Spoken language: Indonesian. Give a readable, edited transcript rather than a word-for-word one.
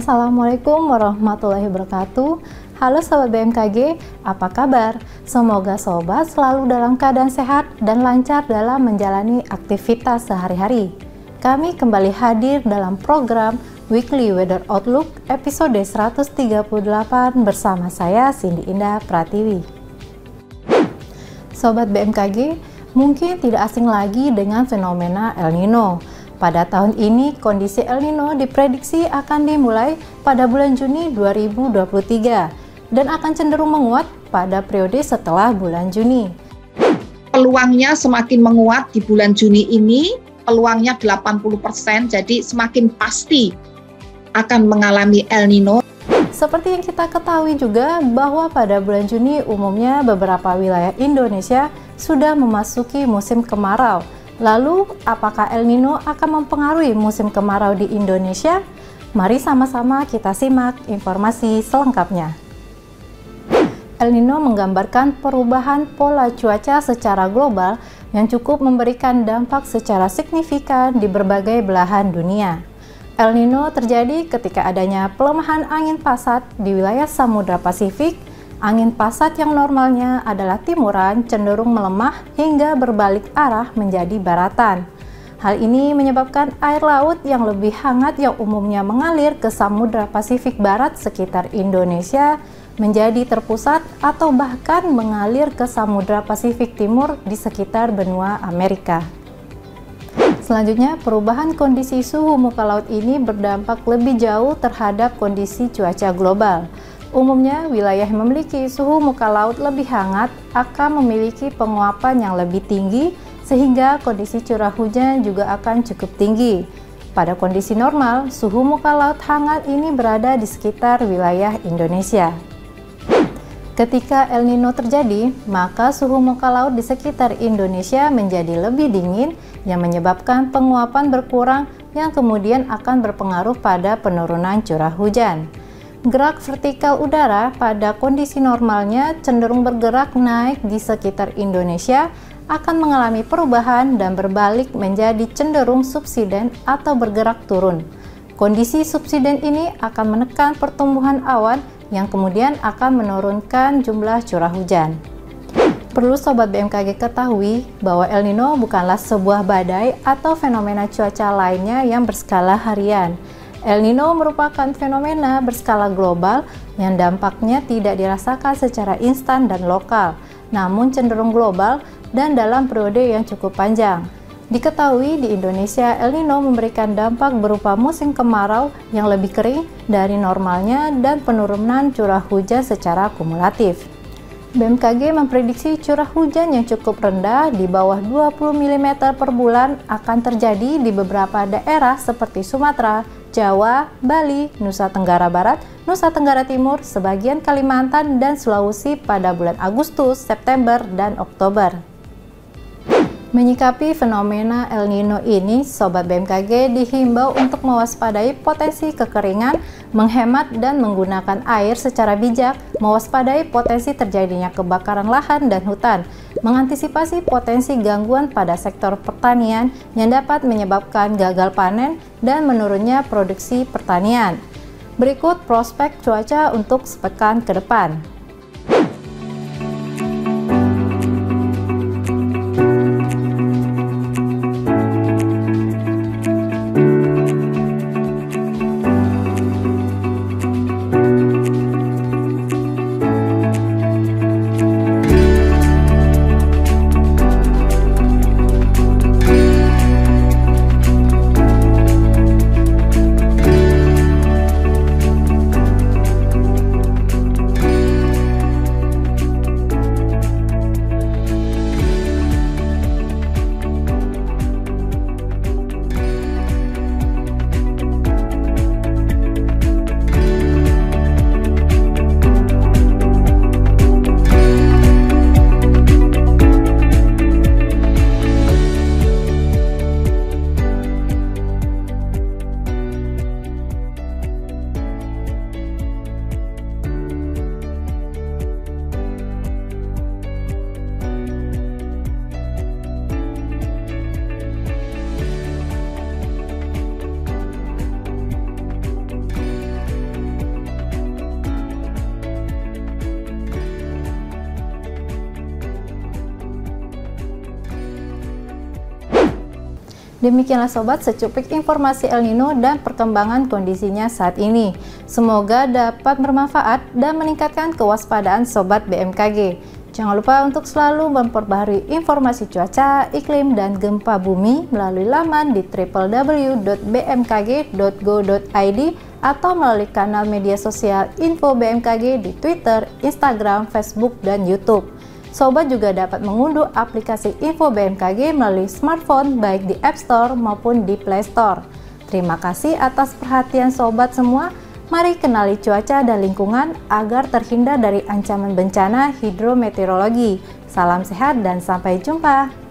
Assalamualaikum warahmatullahi wabarakatuh. Halo Sobat BMKG, apa kabar? Semoga Sobat selalu dalam keadaan sehat dan lancar dalam menjalani aktivitas sehari-hari. Kami kembali hadir dalam program Weekly Weather Outlook episode 138 bersama saya Cindy Indah Pratiwi. Sobat BMKG, mungkin tidak asing lagi dengan fenomena El Nino. Pada tahun ini, kondisi El Nino diprediksi akan dimulai pada bulan Juni 2023 dan akan cenderung menguat pada periode setelah bulan Juni. Peluangnya semakin menguat di bulan Juni ini, peluangnya 80%, jadi semakin pasti akan mengalami El Nino. Seperti yang kita ketahui juga bahwa pada bulan Juni umumnya beberapa wilayah Indonesia sudah memasuki musim kemarau. Lalu, apakah El Nino akan mempengaruhi musim kemarau di Indonesia? Mari sama-sama kita simak informasi selengkapnya. El Nino menggambarkan perubahan pola cuaca secara global yang cukup memberikan dampak secara signifikan di berbagai belahan dunia. El Nino terjadi ketika adanya pelemahan angin pasat di wilayah Samudra Pasifik. Angin pasat yang normalnya adalah timuran cenderung melemah hingga berbalik arah menjadi baratan. Hal ini menyebabkan air laut yang lebih hangat yang umumnya mengalir ke Samudra Pasifik Barat sekitar Indonesia menjadi terpusat atau bahkan mengalir ke Samudra Pasifik Timur di sekitar benua Amerika. Selanjutnya, perubahan kondisi suhu muka laut ini berdampak lebih jauh terhadap kondisi cuaca global. Umumnya, wilayah yang memiliki suhu muka laut lebih hangat akan memiliki penguapan yang lebih tinggi sehingga kondisi curah hujan juga akan cukup tinggi. Pada kondisi normal, suhu muka laut hangat ini berada di sekitar wilayah Indonesia. Ketika El Nino terjadi, maka suhu muka laut di sekitar Indonesia menjadi lebih dingin yang menyebabkan penguapan berkurang yang kemudian akan berpengaruh pada penurunan curah hujan. Gerak vertikal udara pada kondisi normalnya cenderung bergerak naik di sekitar Indonesia akan mengalami perubahan dan berbalik menjadi cenderung subsiden atau bergerak turun. Kondisi subsiden ini akan menekan pertumbuhan awan yang kemudian akan menurunkan jumlah curah hujan. Perlu Sobat BMKG ketahui bahwa El Nino bukanlah sebuah badai atau fenomena cuaca lainnya yang berskala harian. El Nino merupakan fenomena berskala global yang dampaknya tidak dirasakan secara instan dan lokal, namun cenderung global dan dalam periode yang cukup panjang. Diketahui di Indonesia, El Nino memberikan dampak berupa musim kemarau yang lebih kering dari normalnya dan penurunan curah hujan secara kumulatif. BMKG memprediksi curah hujan yang cukup rendah di bawah 20 mm per bulan akan terjadi di beberapa daerah seperti Sumatera, Jawa, Bali, Nusa Tenggara Barat, Nusa Tenggara Timur, sebagian Kalimantan, dan Sulawesi pada bulan Agustus, September, dan Oktober. Menyikapi fenomena El Nino ini, Sobat BMKG dihimbau untuk mewaspadai potensi kekeringan, menghemat dan menggunakan air secara bijak, mewaspadai potensi terjadinya kebakaran lahan dan hutan, mengantisipasi potensi gangguan pada sektor pertanian yang dapat menyebabkan gagal panen dan menurunnya produksi pertanian. Berikut prospek cuaca untuk sepekan ke depan. Demikianlah sobat secuplik informasi El Nino dan perkembangan kondisinya saat ini. Semoga dapat bermanfaat dan meningkatkan kewaspadaan sobat BMKG. Jangan lupa untuk selalu memperbaharui informasi cuaca, iklim, dan gempa bumi melalui laman di www.bmkg.go.id atau melalui kanal media sosial Info BMKG di Twitter, Instagram, Facebook, dan YouTube. Sobat juga dapat mengunduh aplikasi Info BMKG melalui smartphone baik di App Store maupun di Play Store. Terima kasih atas perhatian sobat semua. Mari kenali cuaca dan lingkungan agar terhindar dari ancaman bencana hidrometeorologi. Salam sehat dan sampai jumpa.